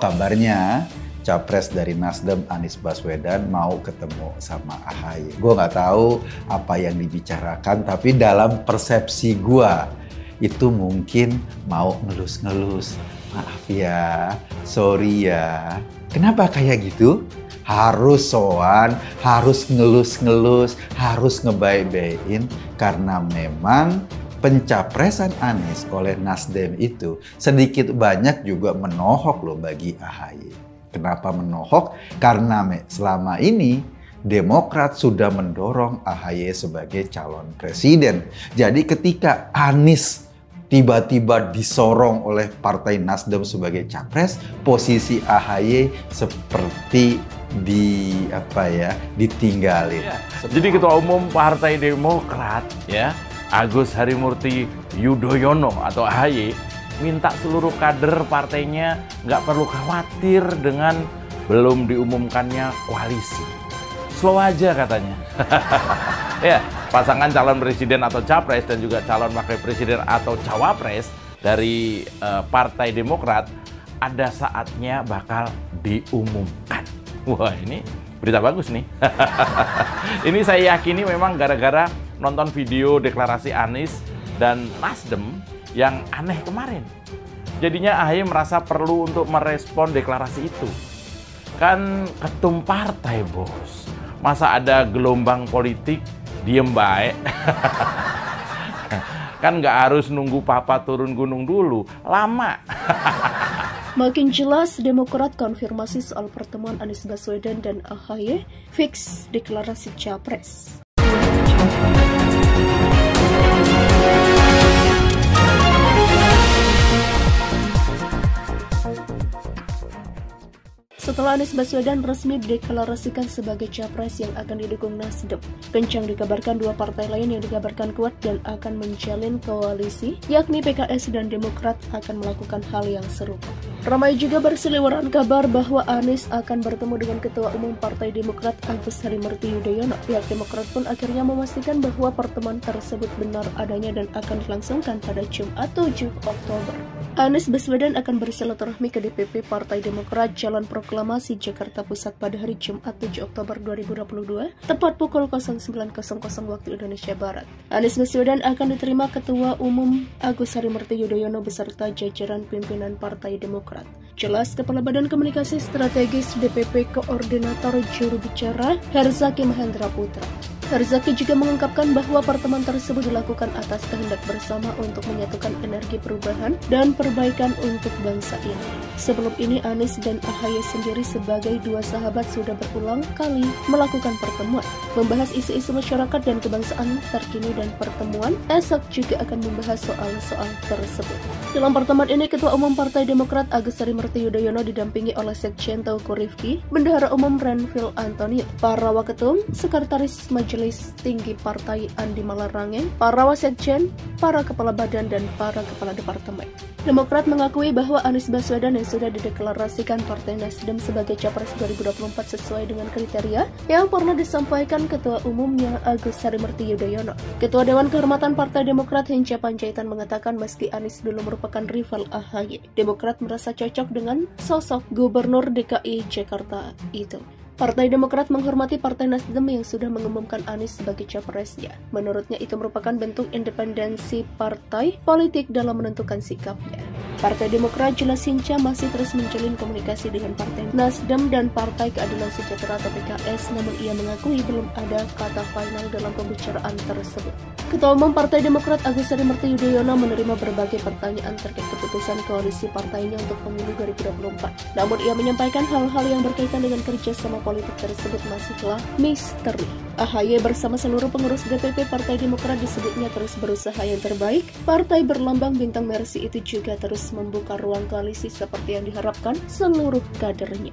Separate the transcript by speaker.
Speaker 1: Kabarnya Capres dari Nasdem Anies Baswedan mau ketemu sama AHY. Gue nggak tahu apa yang dibicarakan, tapi dalam persepsi gue itu mungkin mau ngelus-ngelus. Maaf ya, sorry ya. Kenapa kayak gitu? Harus sowan, harus ngelus-ngelus, harus ngebaik-baikin karena memang pencapresan Anies oleh Nasdem itu sedikit banyak juga menohok loh bagi AHY. Kenapa menohok? Karena selama ini Demokrat sudah mendorong AHY sebagai calon presiden. Jadi ketika Anies tiba-tiba disorong oleh Partai Nasdem sebagai capres, posisi AHY seperti ditinggalin.
Speaker 2: Ya, jadi Ketua Umum Partai Demokrat ya, Agus Harimurti Yudhoyono atau AHY minta seluruh kader partainya nggak perlu khawatir dengan belum diumumkannya koalisi. Slow aja katanya. Ya, pasangan calon presiden atau capres dan juga calon wakil presiden atau cawapres dari Partai Demokrat ada saatnya bakal diumumkan. Wah, ini berita bagus nih. Ini saya yakini memang gara-gara nonton video deklarasi Anies dan Nasdem yang aneh kemarin. Jadinya AHY merasa perlu untuk merespon deklarasi itu. Kan ketum partai, bos. Masa ada gelombang politik diem baik? Kan nggak harus nunggu papa turun gunung dulu. Lama.
Speaker 3: Makin jelas Demokrat konfirmasi soal pertemuan Anies Baswedan dan AHY, fix deklarasi capres. Setelah Anies Baswedan resmi dideklarasikan sebagai capres yang akan didukung Nasdem, kencang dikabarkan dua partai lain yang dikabarkan kuat dan akan menjalin koalisi, yakni PKS dan Demokrat akan melakukan hal yang serupa. Ramai juga berseliweran kabar bahwa Anies akan bertemu dengan Ketua Umum Partai Demokrat Agus Harimurti Yudhoyono. Pihak Demokrat pun akhirnya memastikan bahwa pertemuan tersebut benar adanya dan akan dilangsungkan pada Jumat 7 Oktober. Anies Baswedan akan bersilaturahmi ke DPP Partai Demokrat Jalan Proklamasi Jakarta Pusat pada hari Jumat 7 Oktober 2022, tepat pukul 09.00 waktu Indonesia Barat. Anies Baswedan akan diterima Ketua Umum Agus Harimurti Yudhoyono beserta jajaran pimpinan Partai Demokrat. Jelas Kepala Badan Komunikasi Strategis DPP Koordinator Juru Bicara Herzaki Mahendra Putra. Herzaki juga mengungkapkan bahwa pertemuan tersebut dilakukan atas kehendak bersama untuk menyatukan energi perubahan dan perbaikan untuk bangsa ini. Sebelum ini Anies dan AHY sendiri sebagai dua sahabat sudah berulang kali melakukan pertemuan, membahas isu-isu masyarakat dan kebangsaan terkini, dan pertemuan esok juga akan membahas soal-soal tersebut. Dalam pertemuan ini Ketua Umum Partai Demokrat Agus Harimurti Yudhoyono didampingi oleh Sekjen Teuku Rifki, Bendahara Umum Renvil Antonio, para waketum, Sekretaris Majelis Tinggi Partai Andi Malarangeng, para wasekjen, para kepala badan, dan para kepala departemen. Demokrat mengakui bahwa Anies Baswedan yang sudah dideklarasikan Partai Nasdem sebagai Capres 2024 sesuai dengan kriteria yang pernah disampaikan Ketua Umumnya Agus Harimurti Yudhoyono. Ketua Dewan Kehormatan Partai Demokrat Hinca Panjaitan mengatakan meski Anies dulu merupakan rival AHY, Demokrat merasa cocok dengan sosok Gubernur DKI Jakarta itu. Partai Demokrat menghormati Partai Nasdem yang sudah mengumumkan Anies sebagai capresnya. Menurutnya itu merupakan bentuk independensi partai politik dalam menentukan sikapnya. Partai Demokrat jelas Hinca masih terus menjalin komunikasi dengan Partai Nasdem dan Partai Keadilan Sejahtera atau PKS, namun ia mengakui belum ada kata final dalam pembicaraan tersebut. Ketua Umum Partai Demokrat Agus Harimurti Yudhoyono menerima berbagai pertanyaan terkait keputusan koalisi partainya untuk pemilu 2024. Namun ia menyampaikan hal-hal yang berkaitan dengan kerjasama politik tersebut masihlah misteri. AHY bersama seluruh pengurus DPP Partai Demokrat disebutnya terus berusaha yang terbaik. Partai berlambang bintang mersi itu juga terus membuka ruang koalisi seperti yang diharapkan seluruh kadernya.